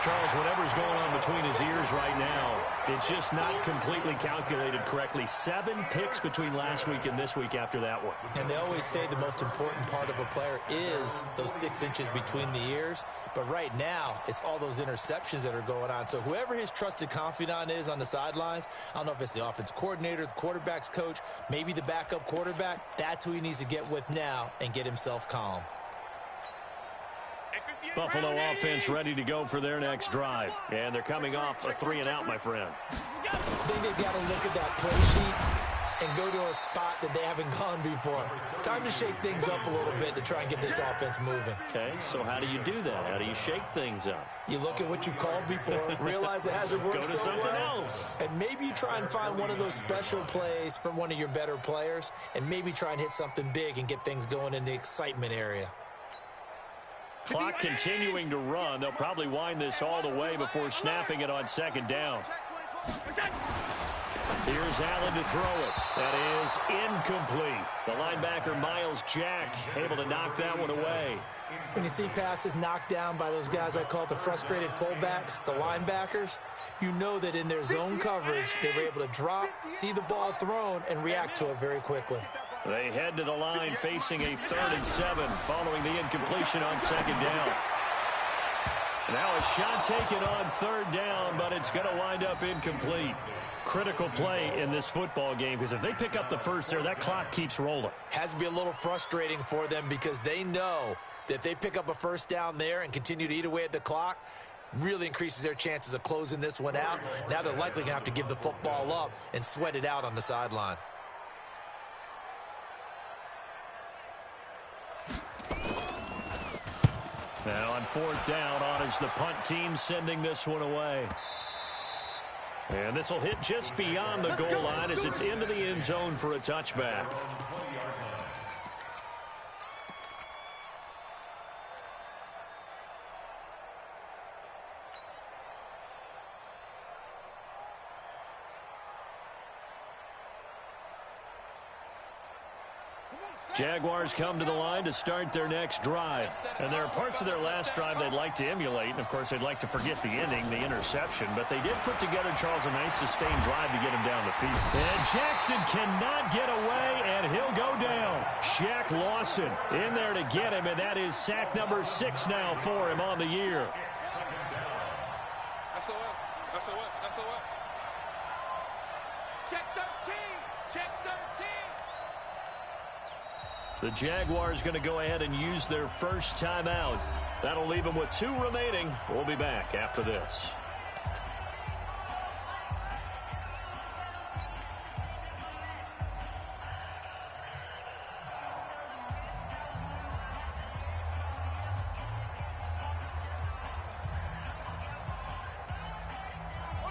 Charles, whatever's going on between his ears right now, it's just not completely calculated correctly. 7 picks between last week and this week after that one. And they always say the most important part of a player is those 6 inches between the ears. But right now, it's all those interceptions that are going on. So whoever his trusted confidant is on the sidelines, I don't know if it's the offensive coordinator, the quarterback's coach, maybe the backup quarterback, that's who he needs to get with now and get himself calm. Buffalo offense ready to go for their next drive. And they're coming off a 3-and-out, my friend. I think they've got to look at that play sheet and go to a spot that they haven't gone before. Time to shake things up a little bit to try and get this offense moving. Okay, so how do you do that? How do you shake things up? You look at what you've called before, realize it hasn't worked Go to so something well, else. and maybe you try and find one of those special plays from one of your better players, and maybe try and hit something big and get things going in the excitement area. Clock continuing to run. They'll probably wind this all the way before snapping it on second down. Here's Allen to throw it. That is incomplete. The linebacker, Miles Jack, able to knock that one away. When you see passes knocked down by those guys I call the frustrated fullbacks, the linebackers, you know that in their zone coverage, they were able to drop, see the ball thrown, and react to it very quickly. They head to the line facing a 3rd and 7 following the incompletion on second down. Now a shot taken on 3rd down, but it's going to wind up incomplete. Critical play in this football game because if they pick up the first there, that clock keeps rolling. Has to be a little frustrating for them because they know that if they pick up a first down there and continue to eat away at the clock, really increases their chances of closing this one out. Now they're likely going to have to give the football up and sweat it out on the sideline. Now on 4th down, on is the punt team sending this one away. And this will hit just beyond the goal line as it's into the end zone for a touchback. Jaguars come to the line to start their next drive. And there are parts of their last drive they'd like to emulate. And, of course, they'd like to forget the ending, the interception. But they did put together, Charles, a nice sustained drive to get him down the field. And Jackson cannot get away, and he'll go down. Shaq Lawson in there to get him, and that is sack number 6 now for him on the year. SOS. Check 13. Check 13. The Jaguars going to go ahead and use their first timeout. That'll leave them with 2 remaining. We'll be back after this.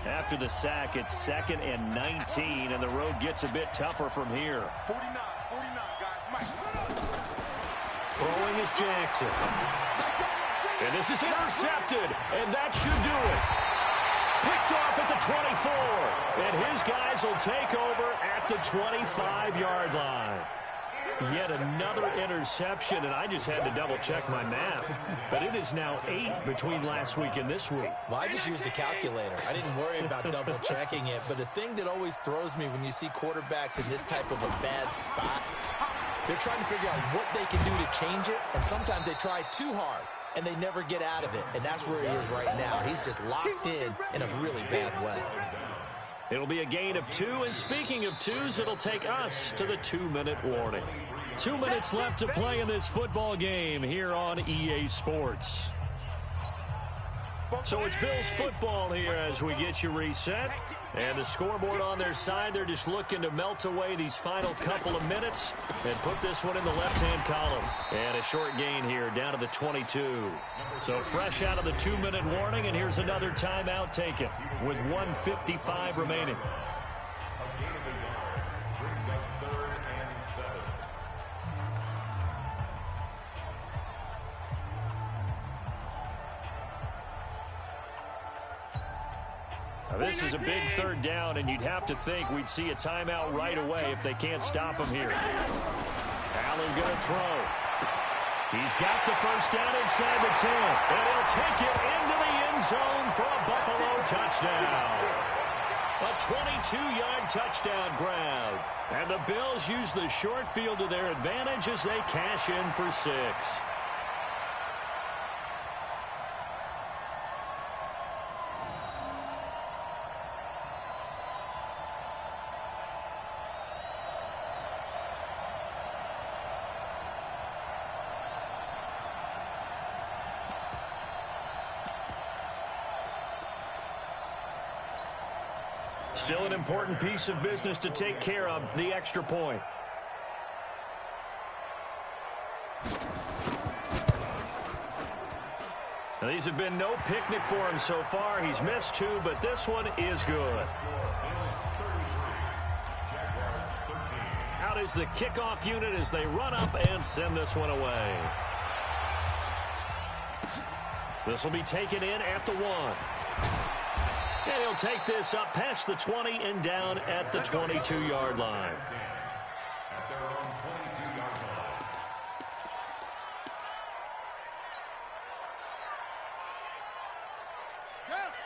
After the sack, it's 2nd and 19, and the road gets a bit tougher from here. 49, guys. Mike. Throwing is Jackson. And this is intercepted, and that should do it. Picked off at the 24, and his guys will take over at the 25-yard line. Yet another interception, and I just had to double-check my math. But it is now 8 between last week and this week. Well, I just used a calculator. I didn't worry about double-checking it. But the thing that always throws me when you see quarterbacks in this type of a bad spot, they're trying to figure out what they can do to change it, and sometimes they try too hard, and they never get out of it. And that's where he is right now. He's just locked in a really bad way. It'll be a gain of 2, and speaking of 2s, it'll take us to the 2-minute warning. 2 minutes left to play in this football game here on EA Sports. So it's Bills football here as we get you reset. And the scoreboard on their side, they're just looking to melt away these final couple of minutes and put this one in the left-hand column. And a short gain here down to the 22. So fresh out of the 2-minute warning, and here's another timeout taken with 1:55 remaining. Now, this is a big 3rd down, and you'd have to think we'd see a timeout right away if they can't stop him here. Allen going to throw. He's got the first down inside the 10, and he'll take it into the end zone for a Buffalo touchdown. A 22-yard touchdown grab. And the Bills use the short field to their advantage as they cash in for 6. Still an important piece of business to take care of, the extra point. Now, these have been no picnic for him so far. He's missed 2, but this one is good. Out is the kickoff unit as they run up and send this one away. This will be taken in at the 1. And he'll take this up past the 20 and down at the 22-yard line. At their own 22-yard line.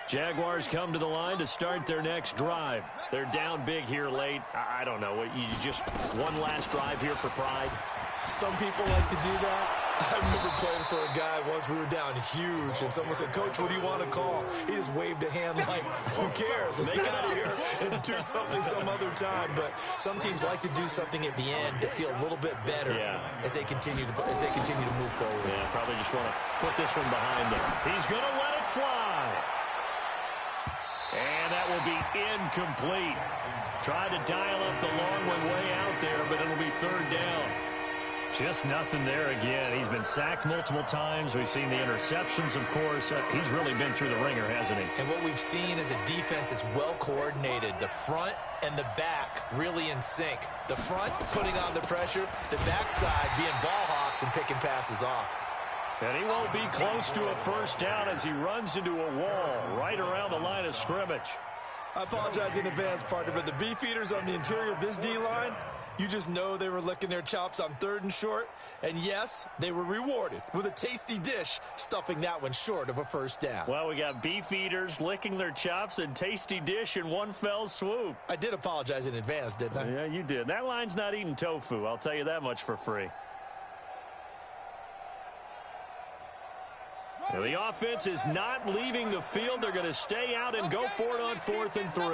Jaguars come to the line to start their next drive. They're down big here late. I don't know. You just one last drive here for pride? Some people like to do that. I remember playing for a guy once. We were down huge, and someone said, "Coach, what do you want to call?" He just waved a hand like, "Who cares? Let's get out of here and do something some other time." But some teams like to do something at the end to feel a little bit better as they continue to move forward. Yeah, probably just want to put this one behind them. He's going to let it fly. And that will be incomplete. Tried to dial up the long one way out there, but it'll be 3rd down. Just nothing there again. He's been sacked multiple times. We've seen the interceptions, of course. He's really been through the ringer, hasn't he? And what we've seen is a defense that's well coordinated. The front and the back really in sync. The front putting on the pressure, the backside being ball hawks and picking passes off. And he won't be close to a 1st down as he runs into a wall right around the line of scrimmage. I apologize in advance, partner, but the beefeaters on the interior of this D-line, you just know they were licking their chops on 3rd and short. And yes, they were rewarded with a tasty dish, stuffing that one short of a 1st down. Well, we got beefeaters licking their chops and tasty dish in one fell swoop. I did apologize in advance, didn't I? Yeah, you did. That line's not eating tofu. I'll tell you that much for free. Now, the offense is not leaving the field. They're going to stay out and go for it on 4th and 3.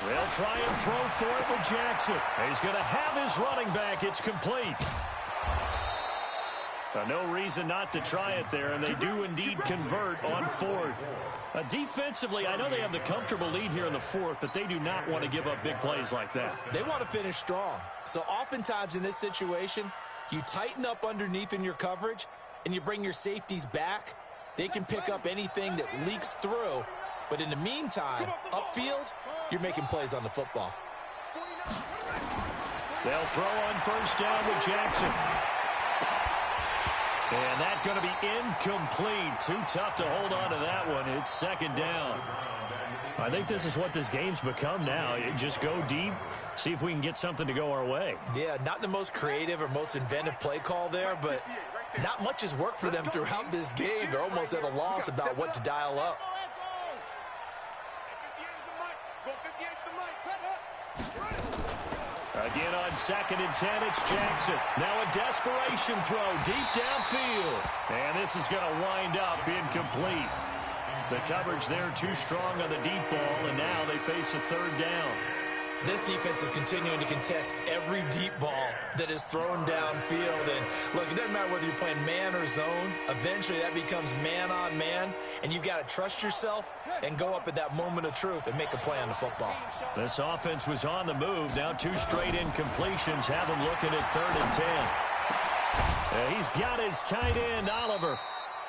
They'll try and throw for it with Jackson. He's going to have his running back. It's complete. No reason not to try it there, and they do indeed convert on 4th. Defensively, I know they have the comfortable lead here in the 4th, but they do not want to give up big plays like that. They want to finish strong. So oftentimes in this situation, you tighten up underneath in your coverage, and you bring your safeties back. They can pick up anything that leaks through. But in the meantime, upfield, you're making plays on the football. They'll throw on 1st down with Jackson. And that's going to be incomplete. Too tough to hold on to that one. It's 2nd down. I think this is what this game's become now. You just go deep, see if we can get something to go our way. Yeah, not the most creative or most inventive play call there, but not much has worked for them throughout this game. They're almost at a loss about what to dial up. Again on 2nd and 10, it's Jackson. Now a desperation throw deep downfield. And this is going to wind up incomplete. The coverage there too strong on the deep ball, and now they face a 3rd down. This defense is continuing to contest every deep ball that is thrown downfield. And look, it doesn't matter whether you're playing man or zone. Eventually that becomes man on man, and you've got to trust yourself and go up at that moment of truth and make a play on the football. This offense was on the move. Now 2 straight incompletions have him looking at 3rd and 10. He's got his tight end, Oliver.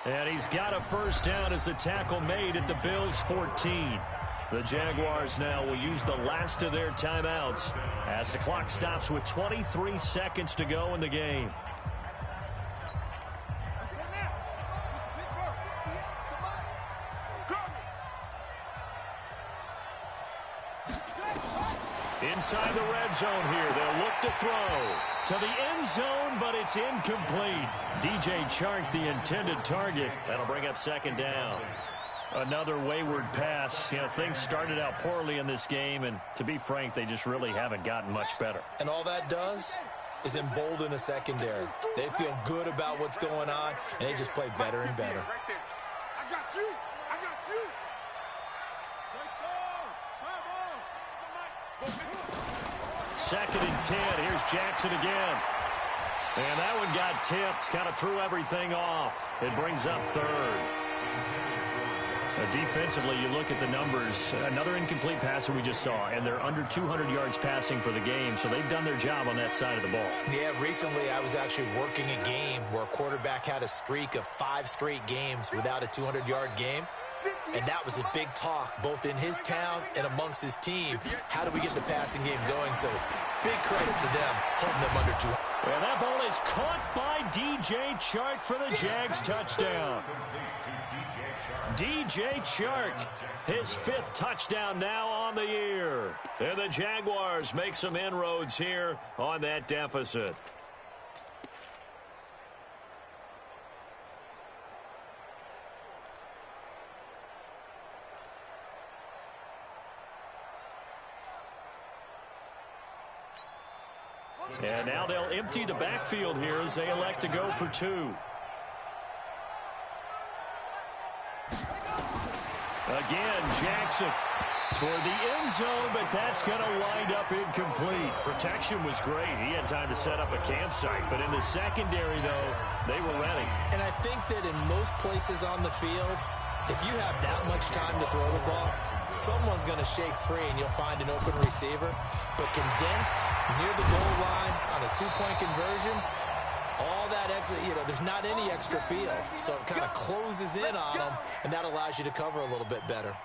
And he's got a 1st down as a tackle made at the Bills' 14. The Jaguars now will use the last of their timeouts as the clock stops with 23 seconds to go in the game. Inside the red zone here, they'll look to throw to the end zone, but it's incomplete. DJ Chark, the intended target. That'll bring up 2nd down. Another wayward pass. You know, things started out poorly in this game, and to be frank, they just really haven't gotten much better. And all that does is embolden a secondary. They feel good about what's going on, and they just play better and better. I got you. I got you. 2nd and 10. Here's Jackson again. And that one got tipped. Kind of threw everything off. It brings up 3rd. Defensively, you look at the numbers. Another incomplete passer we just saw, and they're under 200 yards passing for the game, so they've done their job on that side of the ball. Yeah, recently I was actually working a game where a quarterback had a streak of 5 straight games without a 200-yard game. And that was a big talk, both in his town and amongst his team. How do we get the passing game going? So big credit to them, holding them under 200. And that ball is caught by DJ Chark for the Jags touchdown. DJ Chark, his 5th touchdown now on the year. And the Jaguars make some inroads here on that deficit. And now they'll empty the backfield here as they elect to go for 2. Again, Jackson toward the end zone, but that's going to wind up incomplete. Protection was great. He had time to set up a campsite, but in the secondary, though, they were ready. And I think that in most places on the field, if you have that much time to throw the ball, someone's going to shake free and you'll find an open receiver. But condensed near the goal line on a 2-point conversion, all that extra, there's not any extra field. So it kind of closes in on them, and that allows you to cover a little bit better.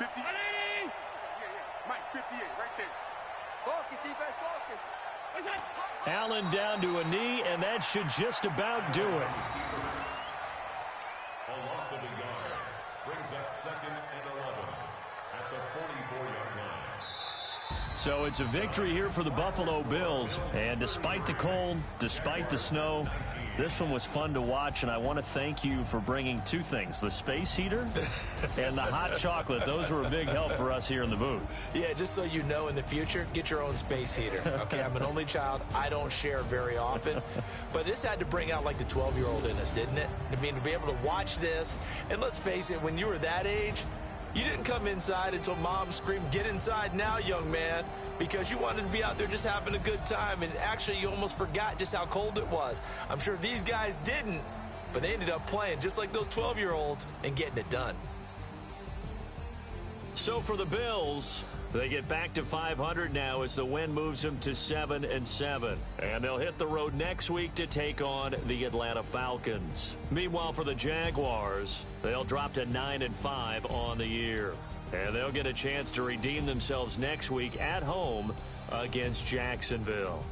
58. Mike, 58, right there. Focus, defense, focus. Allen down to a knee, and that should just about do it. A loss of a yard brings up 2nd and 11 at the 44-yard line. So it's a victory here for the Buffalo Bills. And despite the cold, despite the snow, this one was fun to watch. And I want to thank you for bringing 2 things, the space heater and the hot chocolate. Those were a big help for us here in the booth. Yeah, just so you know, in the future, get your own space heater. Okay, I'm an only child. I don't share very often. But this had to bring out, like, the 12-year-old in us, didn't it? I mean, to be able to watch this. And let's face it, when you were that age, you didn't come inside until Mom screamed, "Get inside now, young man," because you wanted to be out there just having a good time. And actually, you almost forgot just how cold it was. I'm sure these guys didn't, but they ended up playing just like those 12-year-olds and getting it done. So for the Bills, they get back to 500 now as the win moves them to 7-7. And they'll hit the road next week to take on the Atlanta Falcons. Meanwhile, for the Jaguars, they'll drop to 9-5 on the year. And they'll get a chance to redeem themselves next week at home against Jacksonville.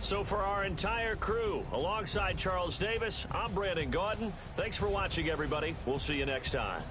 So for our entire crew, alongside Charles Davis, I'm Brandon Gaudin. Thanks for watching, everybody. We'll see you next time.